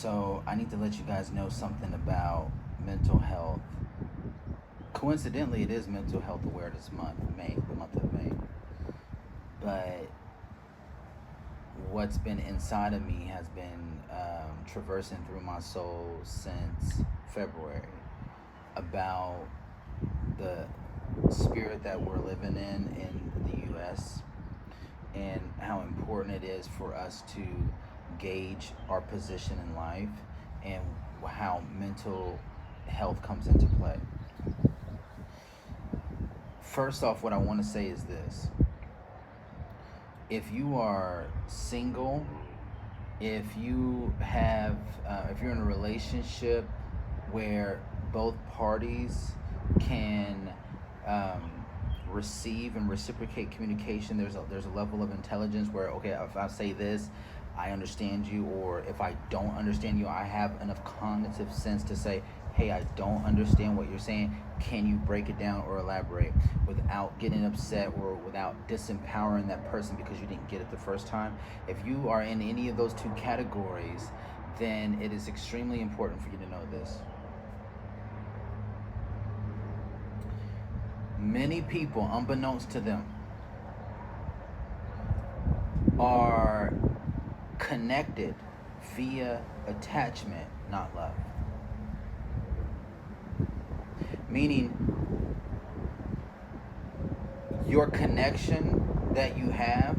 So I need to let you guys know something about mental health. Coincidentally, it is Mental Health Awareness Month, May, the month of May. But what's been inside of me has been traversing through my soul since February about the spirit that we're living in the U.S. and how important it is for us to gauge our position in life and how mental health comes into play. First off, what I want to say is this: if you are single, if you're in a relationship where both parties can um, receive and reciprocate communication, there's a level of intelligence where, okay, if I say this, I understand you, or if I don't understand you, I have enough cognitive sense to say, hey, I don't understand what you're saying. Can you break it down or elaborate without getting upset or without disempowering that person because you didn't get it the first time? If you are in any of those two categories, then it is extremely important for you to know this. Many people, unbeknownst to them, are connected via attachment, not love. Meaning, your connection that you have,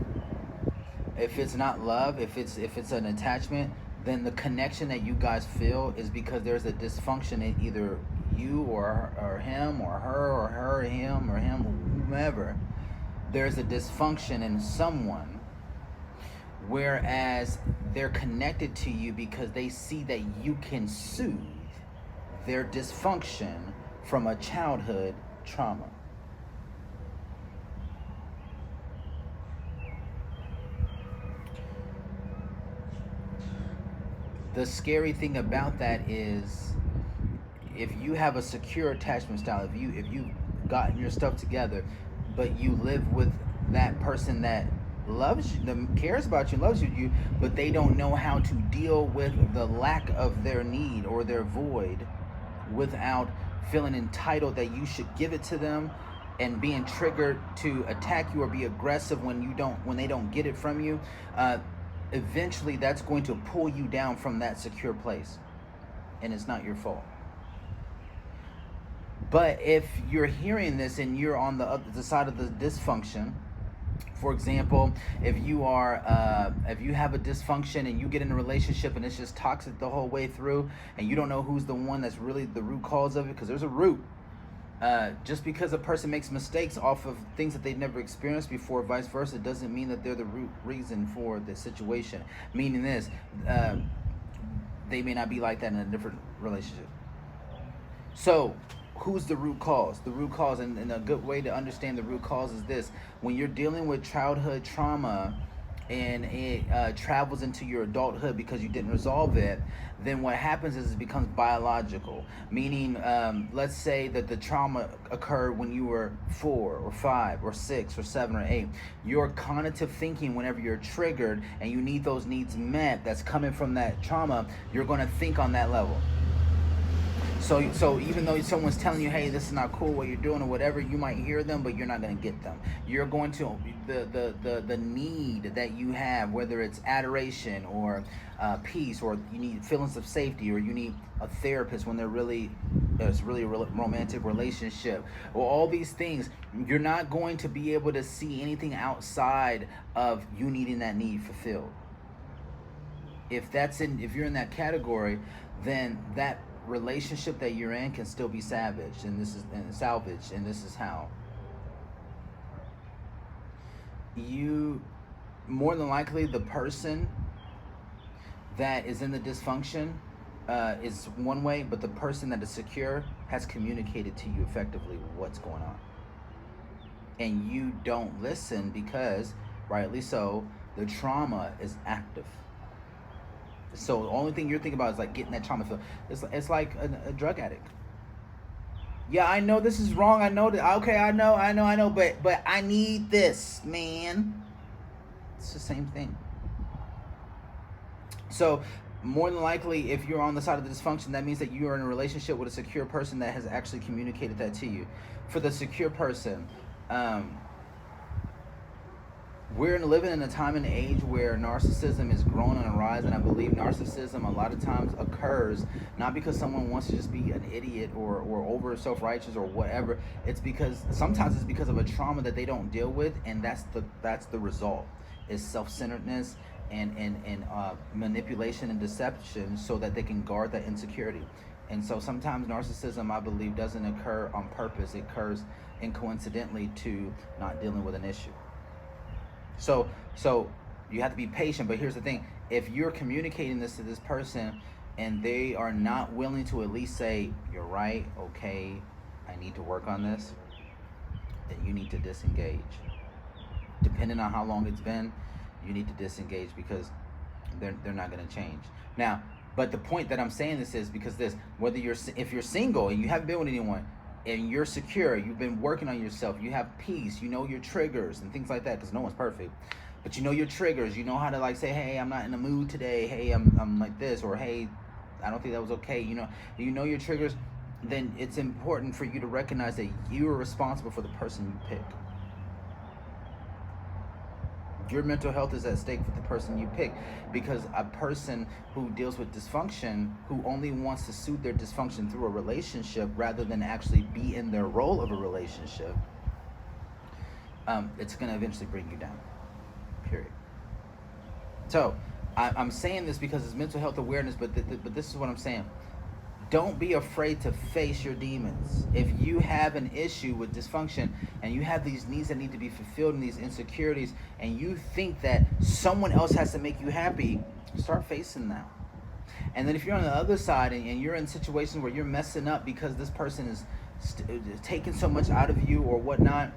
if it's not love, if it's an attachment, then the connection that you guys feel is because there's a dysfunction in either you or him or her, him or him, whomever. There's a dysfunction in someone, whereas they're connected to you because they see that you can soothe their dysfunction from a childhood trauma. The scary thing about that is, if you have a secure attachment style, if you've gotten your stuff together, but you live with that person that loves you, that cares about you, loves you, but they don't know how to deal with the lack of their need or their void without feeling entitled that you should give it to them, and being triggered to attack you or be aggressive when they don't get it from you, eventually that's going to pull you down from that secure place, and it's not your fault. But if you're hearing this and you're on the side of the dysfunction, for example, if you have a dysfunction and you get in a relationship and it's just toxic the whole way through, and you don't know who's the one that's really the root cause of it, because there's a root. Just because a person makes mistakes off of things that they've never experienced before, vice versa, doesn't mean that they're the root reason for the situation. Meaning this, they may not be like that in a different relationship. So, who's the root cause? The root cause, and a good way to understand the root cause is this: when you're dealing with childhood trauma and it travels into your adulthood because you didn't resolve it, then what happens is it becomes biological. Meaning, let's say that the trauma occurred when you were 4 or 5 or 6 or 7 or 8. Your cognitive thinking, whenever you're triggered and you need those needs met that's coming from that trauma, you're going to think on that level. So even though someone's telling you, hey, this is not cool what you're doing or whatever, you might hear them, but you're not going to get them. You're going to, the need that you have, whether it's adoration or peace, or you need feelings of safety, or you need a therapist when it's really a romantic relationship, or all these things, you're not going to be able to see anything outside of you needing that need fulfilled. If you're in that category, then that relationship that you're in can still be salvaged, and this is how. You, more than likely, the person that is in the dysfunction is one way, but the person that is secure has communicated to you effectively what's going on, and you don't listen because, rightly so, the trauma is active. So the only thing you're thinking about is like getting that trauma filled. It's like a drug addict. Yeah, I know this is wrong. I know that. Okay, I know. But I need this, man. It's the same thing. So more than likely, if you're on the side of the dysfunction, that means that you are in a relationship with a secure person that has actually communicated that to you. For the secure person, we're living in a time and age where narcissism is growing on a rise, and I believe narcissism a lot of times occurs not because someone wants to just be an idiot or over self-righteous or whatever. It's because sometimes it's because of a trauma that they don't deal with, and that's the result is self-centeredness and manipulation and deception so that they can guard that insecurity. And so sometimes narcissism, I believe, doesn't occur on purpose. It occurs coincidentally to not dealing with an issue. So you have to be patient, but here's the thing. If you're communicating this to this person and they are not willing to at least say, you're right, okay, I need to work on this, then you need to disengage. Depending on how long it's been, you need to disengage because they're not going to change. Now, but the point that I'm saying this is because whether if you're single and you haven't been with anyone, and you're secure, you've been working on yourself, you have peace, you know your triggers and things like that, because no one's perfect, but you know your triggers, you know how to like say, hey, I'm not in the mood today, hey, I'm like this, or hey, I don't think that was okay, you know your triggers, then it's important for you to recognize that you are responsible for the person you pick. Your mental health is at stake for the person you pick, because a person who deals with dysfunction, who only wants to soothe their dysfunction through a relationship rather than actually be in their role of a relationship, it's going to eventually bring you down, period. So I'm saying this because it's mental health awareness, but this is what I'm saying. Don't be afraid to face your demons. If you have an issue with dysfunction and you have these needs that need to be fulfilled and these insecurities, and you think that someone else has to make you happy, start facing that. And then if you're on the other side and you're in situations where you're messing up because this person is taking so much out of you or whatnot,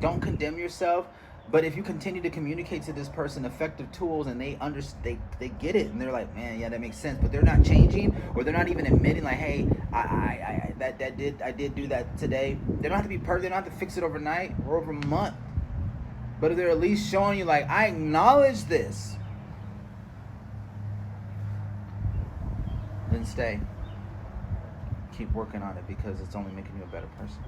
don't condemn yourself. But if you continue to communicate to this person effective tools and they get it and they're like, man, yeah, that makes sense, but they're not changing, or they're not even admitting like, hey, I did do that today. They don't have to be perfect. They don't have to fix it overnight or over a month. But if they're at least showing you like, I acknowledge this, then stay. Keep working on it because it's only making you a better person.